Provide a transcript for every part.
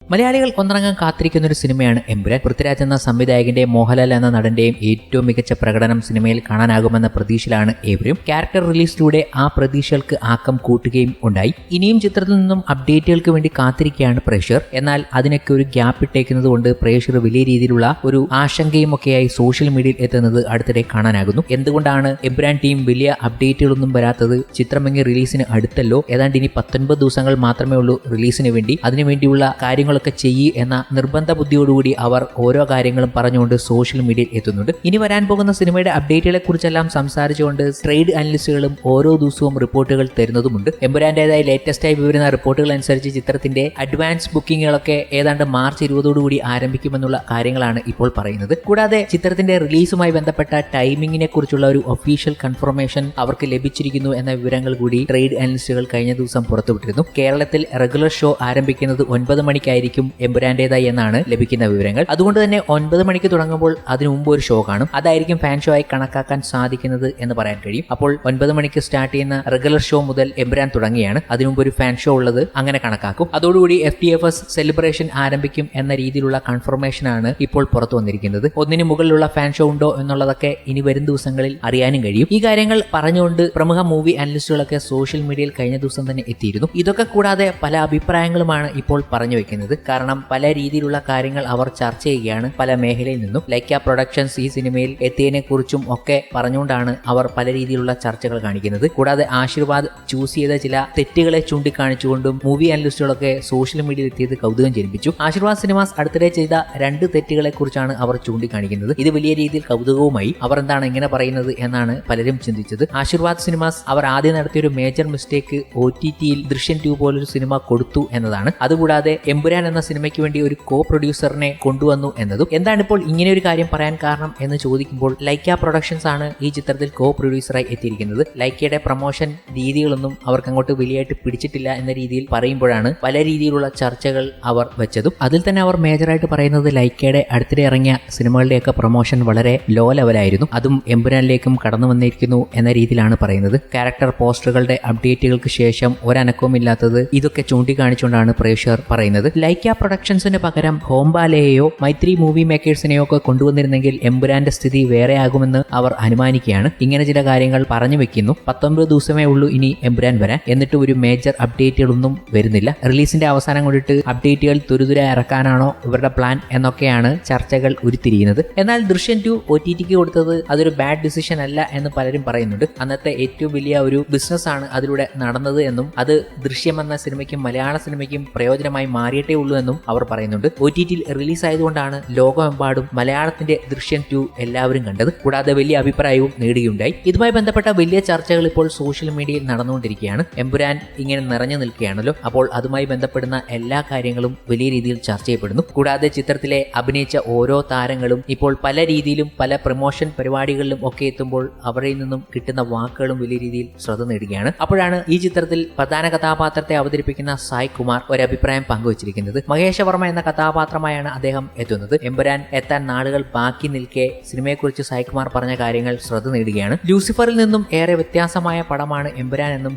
മലയാളികൾ ഒന്നടങ്കം കാത്തിരിക്കുന്ന ഒരു സിനിമയാണ് എമ്പുരാൻ. പൃഥ്വിരാജ് എന്ന സംവിധായകന്റെ മോഹൻലാൽ എന്ന നടന്റെയും ഏറ്റവും മികച്ച പ്രകടനം സിനിമയിൽ കാണാനാകുമെന്ന പ്രതീക്ഷയിലാണ് ഏവരും. ക്യാരക്ടർ റിലീസിലൂടെ ആ പ്രതീക്ഷകൾക്ക് ആക്കം കൂട്ടുകയും ഉണ്ടായി. ഇനിയും ചിത്രത്തിൽ നിന്നും അപ്ഡേറ്റുകൾക്ക് വേണ്ടി കാത്തിരിക്കുകയാണ് പ്രേക്ഷകർ. എന്നാൽ അതിനൊക്കെ ഒരു ഗ്യാപ്പ് ഇട്ടേക്കുന്നത് കൊണ്ട് പ്രേക്ഷകർ വലിയ രീതിയിലുള്ള ഒരു ആശങ്കയും ഒക്കെയായി സോഷ്യൽ മീഡിയയിൽ എത്തുന്നത് അടുത്തിടെ കാണാനാകുന്നു. എന്തുകൊണ്ടാണ് എമ്പുരാൻ ടീം വലിയ അപ്ഡേറ്റുകളൊന്നും വരാത്തത്? ചിത്രമെങ്കിൽ റിലീസിന് അടുത്തല്ലോ, ഏതാണ്ട് ഇനി 19 ദിവസങ്ങൾ മാത്രമേ ഉള്ളൂ റിലീസിന് വേണ്ടി. അതിനുവേണ്ടിയുള്ള കാര്യങ്ങൾ ചെയ്യ് എന്ന നിർബന്ധ ബുദ്ധിയോടുകൂടി അവർ ഓരോ കാര്യങ്ങളും പറഞ്ഞുകൊണ്ട് സോഷ്യൽ മീഡിയയിൽ എത്തുന്നുണ്ട്. ഇനി വരാൻ പോകുന്ന സിനിമയുടെ അപ്ഡേറ്റുകളെ കുറിച്ചെല്ലാം സംസാരിച്ചുകൊണ്ട് ട്രേഡ് അനലിസ്റ്റുകളും ഓരോ ദിവസവും റിപ്പോർട്ടുകൾ തരുന്നതുമുണ്ട്. എമ്പുരാന്റേതായി ലേറ്റസ്റ്റ് ആയി വരുന്ന റിപ്പോർട്ടുകൾ അനുസരിച്ച് ചിത്രത്തിന്റെ അഡ്വാൻസ് ബുക്കിങ്ങുകളൊക്കെ ഏതാണ്ട് മാർച്ച് 20 ആരംഭിക്കുമെന്നുള്ള കാര്യങ്ങളാണ് ഇപ്പോൾ പറയുന്നത്. കൂടാതെ ചിത്രത്തിന്റെ റിലീസുമായി ബന്ധപ്പെട്ട ടൈമിങ്ങിനെ കുറിച്ചുള്ള ഒരു ഒഫീഷ്യൽ കൺഫർമേഷൻ അവർക്ക് ലഭിച്ചിരിക്കുന്നു എന്ന വിവരങ്ങൾ കൂടി ട്രേഡ് അനലിസ്റ്റുകൾ കഴിഞ്ഞ ദിവസം പുറത്തുവിട്ടിരുന്നു. കേരളത്തിൽ റെഗുലർ ഷോ ആരംഭിക്കുന്നത് 9 മണിക്കായിരിക്കും എമ്പുരാന്റേതായി എന്നാണ് ലഭിക്കുന്ന വിവരങ്ങൾ. അതുകൊണ്ട് തന്നെ 9 മണിക്ക് തുടങ്ങുമ്പോൾ അതിനു മുമ്പ് ഒരു ഷോ കാണും. അതായിരിക്കും ഫാൻ ഷോ ആയി കണക്കാക്കാൻ സാധിക്കുന്നത് എന്ന് പറയാൻ കഴിയും. അപ്പോൾ 9 മണിക്ക് സ്റ്റാർട്ട് ചെയ്യുന്ന റെഗുലർ ഷോ മുതൽ എമ്പുരാൻ തുടങ്ങിയാണ്. അതിനു മുമ്പ് ഒരു ഫാൻ ഷോ ഉള്ളത് അങ്ങനെ കണക്കാക്കും. അതോടുകൂടി FTFS സെലിബ്രേഷൻ ആരംഭിക്കും എന്ന രീതിയിലുള്ള കൺഫർമേഷനാണ് ഇപ്പോൾ പുറത്തു വന്നിരിക്കുന്നത്. ഒന്നിന് മുകളിലുള്ള ഫാൻ ഷോ ഉണ്ടോ എന്നുള്ളതൊക്കെ ഇനി വരും ദിവസങ്ങളിൽ അറിയാനും കഴിയും. ഈ കാര്യങ്ങൾ പറഞ്ഞുകൊണ്ട് പ്രമുഖ മൂവി അനലിസ്റ്റുകളൊക്കെ സോഷ്യൽ മീഡിയയിൽ കഴിഞ്ഞ ദിവസം തന്നെ എത്തിയിരുന്നു. ഇതൊക്കെ കൂടാതെ പല അഭിപ്രായങ്ങളുമാണ് ഇപ്പോൾ പറഞ്ഞു വെക്കുന്നത്. കാരണം പല രീതിയിലുള്ള കാര്യങ്ങൾ അവർ ചർച്ച ചെയ്യുകയാണ് പല മേഖലയിൽ നിന്നും. ലൈക്ക പ്രൊഡക്ഷൻസ് ഈ സിനിമയിൽ എത്തിയതിനെ കുറിച്ചും ഒക്കെ പറഞ്ഞുകൊണ്ടാണ് അവർ പല രീതിയിലുള്ള ചർച്ചകൾ കാണിക്കുന്നത്. കൂടാതെ ആശീർവാദ് ചൂസ് ചെയ്ത ചില തെറ്റുകളെ ചൂണ്ടിക്കാണിച്ചുകൊണ്ടും മൂവി അനലിസ്റ്റുകളൊക്കെ സോഷ്യൽ മീഡിയയിൽ എത്തിയത് കൗതുകം ജനിപ്പിച്ചു. ആശീർവാദ് സിനിമാസ് അടുത്തിടെ ചെയ്ത 2 തെറ്റുകളെ കുറിച്ചാണ് അവർ ചൂണ്ടിക്കാണിക്കുന്നത്. ഇത് വലിയ രീതിയിൽ കൗതുകവുമായി. അവർ എന്താണ് ഇങ്ങനെ പറയുന്നത് എന്നാണ് പലരും ചിന്തിച്ചത്. ആശീർവാദ് സിനിമാസ് അവർ ആദ്യം നടത്തിയ ഒരു മേജർ മിസ്റ്റേക്ക് OTTയിൽ ദൃശ്യം 2 പോലൊരു സിനിമ കൊടുത്തു എന്നതാണ്. അതുകൂടാതെ എമ്പുരാൻ എന്ന സിനിമയ്ക്ക് വേണ്ടി ഒരു കോ പ്രൊഡ്യൂസറിനെ കൊണ്ടുവന്നു എന്നതും. എന്താണ് ഇപ്പോൾ ഇങ്ങനെ ഒരു കാര്യം പറയാൻ കാരണം എന്ന് ചോദിക്കുമ്പോൾ ലൈക്ക പ്രൊഡക്ഷൻസ് ആണ് ഈ ചിത്രത്തിൽ കോ പ്രൊഡ്യൂസറായി എത്തിയിരിക്കുന്നത്. ലൈക്കയുടെ പ്രൊമോഷൻ രീതികളൊന്നും അവർക്ക് അങ്ങോട്ട് വലിയായിട്ട് പിടിച്ചിട്ടില്ല എന്ന രീതിയിൽ പറയുമ്പോഴാണ് പല രീതിയിലുള്ള ചർച്ചകൾ അവർ വെച്ചതും. അതിൽ തന്നെ അവർ മേജറായിട്ട് പറയുന്നത് ലൈക്കയുടെ അടുത്തിടെ ഇറങ്ങിയ സിനിമകളുടെയൊക്കെ പ്രൊമോഷൻ വളരെ ലോ ലെവലായിരുന്നു. അതും എമ്പുരാനിലേക്കും കടന്നു വന്നിരിക്കുന്നു എന്ന രീതിയിലാണ് പറയുന്നത്. ക്യാരക്ടർ പോസ്റ്ററുകളുടെ അപ്ഡേറ്റുകൾക്ക് ശേഷം ഒരനക്കവും ഇല്ലാത്തത് ഇതൊക്കെ ചൂണ്ടിക്കാണിച്ചുകൊണ്ടാണ് പ്രേക്ഷകർ പറയുന്നത്. ലൈക്ക പ്രൊഡക്ഷൻസിന് പകരം ഹോംബാലയെയോ മൈത്രി മൂവി മേക്കേഴ്സിനെയോ ഒക്കെ കൊണ്ടുവന്നിരുന്നെങ്കിൽ എമ്പുരാന്റെ സ്ഥിതി വേറെ ആകുമെന്ന് അവർ അനുമാനിക്കുകയാണ്. ഇങ്ങനെ ചില കാര്യങ്ങൾ പറഞ്ഞു വെക്കുന്നു. 19 ദിവസമേ ഉള്ളൂ ഇനി എമ്പുരാൻ വരാൻ, എന്നിട്ട് ഒരു മേജർ അപ്ഡേറ്റുകളൊന്നും വരുന്നില്ല. റിലീസിന്റെ അവസാനം കൊണ്ടിട്ട് അപ്ഡേറ്റുകൾ തുരുതുര ഇറക്കാനാണോ ഇവരുടെ പ്ലാൻ എന്നൊക്കെയാണ് ചർച്ചകൾ ഉരുത്തിരിയുന്നത്. എന്നാൽ ദൃശ്യം 2 OTTക്ക് കൊടുത്തത് അതൊരു ബാഡ് ഡിസിഷൻ അല്ല എന്ന് പലരും പറയുന്നുണ്ട്. അന്നത്തെ ഏറ്റവും വലിയ ഒരു ബിസിനസ് ആണ് അതിലൂടെ നടന്നത് എന്നും അത് ദൃശ്യം എന്ന സിനിമയ്ക്കും മലയാള സിനിമയ്ക്കും പ്രയോജനമായി മാറിയിട്ടേ ഉള്ളൂ എന്നും അവർ പറയുന്നുണ്ട്. OTTയിൽ റിലീസ് ആയതുകൊണ്ടാണ് ലോകമെമ്പാടും മലയാളത്തിന്റെ ദൃശ്യം 2 എല്ലാവരും കണ്ടത്. കൂടാതെ വലിയ അഭിപ്രായവും നേടുകയുണ്ടായി. ഇതുമായി ബന്ധപ്പെട്ട വലിയ ചർച്ചകൾ ഇപ്പോൾ സോഷ്യൽ മീഡിയയിൽ നടന്നുകൊണ്ടിരിക്കുകയാണ്. എമ്പുരാൻ ഇങ്ങനെ നിറഞ്ഞു നിൽക്കുകയാണല്ലോ. അപ്പോൾ അതുമായി ബന്ധപ്പെടുന്ന എല്ലാ കാര്യങ്ങളും വലിയ രീതിയിൽ ചർച്ച ചെയ്യപ്പെടുന്നു. കൂടാതെ ചിത്രത്തിലെ അഭിനയിച്ച ഓരോ താരങ്ങളും ഇപ്പോൾ പല രീതിയിലും പല പ്രൊമോഷൻ പരിപാടികളിലും ഒക്കെ എത്തുമ്പോൾ അവരിൽ നിന്നും കിട്ടുന്ന വാക്കുകളും വലിയ രീതിയിൽ ശ്രദ്ധ നേടുകയാണ്. അപ്പോഴാണ് ഈ ചിത്രത്തിൽ പ്രധാന കഥാപാത്രത്തെ അവതരിപ്പിക്കുന്ന സായ് കുമാർ ഒരു അഭിപ്രായം പങ്കുവച്ചിരിക്കുന്നത്. മഹേഷവർമ്മ എന്ന കഥാപാത്രമായാണ് അദ്ദേഹം എത്തുന്നത്. എമ്പുരാൻ എത്താൻ നാളുകൾ ബാക്കി നിൽക്കെ സിനിമയെക്കുറിച്ച് സായ്കുമാർ പറഞ്ഞ കാര്യങ്ങൾ ശ്രദ്ധ നേടുകയാണ്. ലൂസിഫറിൽ നിന്നും ഏറെ വ്യത്യാസമായ പടമാണ് എമ്പുരാൻ എന്നും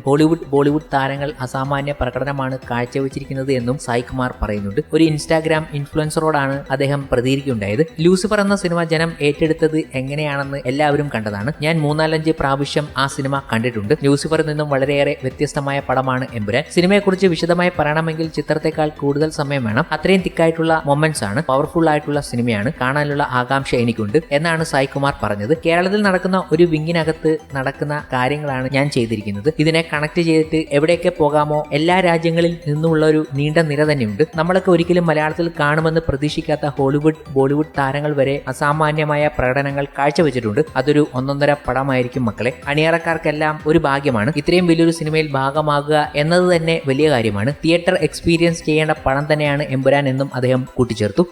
ബോളിവുഡ് താരങ്ങൾ അസാമാന്യ പ്രകടനമാണ് കാഴ്ചവെച്ചിരിക്കുന്നത് എന്നും സായ്കുമാർ പറയുന്നുണ്ട്. ഒരു ഇൻസ്റ്റാഗ്രാം ഇൻഫ്ലുവൻസറോടാണ് അദ്ദേഹം പ്രതികരിക്കുകയുണ്ടായത്. ലൂസിഫർ എന്ന സിനിമ ജനം ഏറ്റെടുത്തത് എങ്ങനെയാണെന്ന് എല്ലാവരും കണ്ടതാണ്. ഞാൻ 3-4 പ്രാവശ്യം ആ സിനിമ കണ്ടിട്ടുണ്ട്. ലൂസിഫറിൽ നിന്നും വളരെയേറെ വ്യത്യസ്തമായ പടമാണ് എമ്പുരാൻ. സിനിമയെക്കുറിച്ച് വിശദമായി പറയണമെങ്കിൽ ചിത്രത്തെക്കാൾ കൂടുതൽ സമയം വേണം. അത്രയും തിക്കായിട്ടുള്ള മൊമെന്റ്സ് ആണ്. പവർഫുൾ ആയിട്ടുള്ള സിനിമയാണ്. കാണാനുള്ള ആകാംക്ഷ എനിക്കുണ്ട് എന്നാണ് സായ്കുമാർ പറഞ്ഞത്. കേരളത്തിൽ നടക്കുന്ന ഒരു വിങ്ങിനകത്ത് നടക്കുന്ന കാര്യങ്ങളാണ് ഞാൻ ചെയ്തിരിക്കുന്നത്. ഇതിനെ കണക്ട് ചെയ്തിട്ട് എവിടെയൊക്കെ പോകാമോ എല്ലാ രാജ്യങ്ങളിൽ നിന്നുള്ള ഒരു നീണ്ട നിര തന്നെയുണ്ട്. നമ്മളൊക്കെ ഒരിക്കലും മലയാളത്തിൽ കാണുമെന്ന് പ്രതീക്ഷിക്കാത്ത ബോളിവുഡ് താരങ്ങൾ വരെ അസാമാന്യമായ പ്രകടനങ്ങൾ കാഴ്ചവെച്ചിട്ടുണ്ട്. അതൊരു ഒന്നൊന്നര പടമായിരിക്കും മക്കളെ. അണിയറക്കാർക്കെല്ലാം ഒരു ഭാഗ്യമാണ്. ഇത്രയും വലിയൊരു സിനിമയിൽ ഭാഗമാകുക എന്നത് തന്നെ വലിയ കാര്യമാണ്. തിയേറ്റർ എക്സ്പീരിയൻസ് ചെയ്യേണ്ട പടം തന്നെയാണ് എമ്പുരാൻ എന്നും അദ്ദേഹം കൂട്ടിച്ചേർത്തു.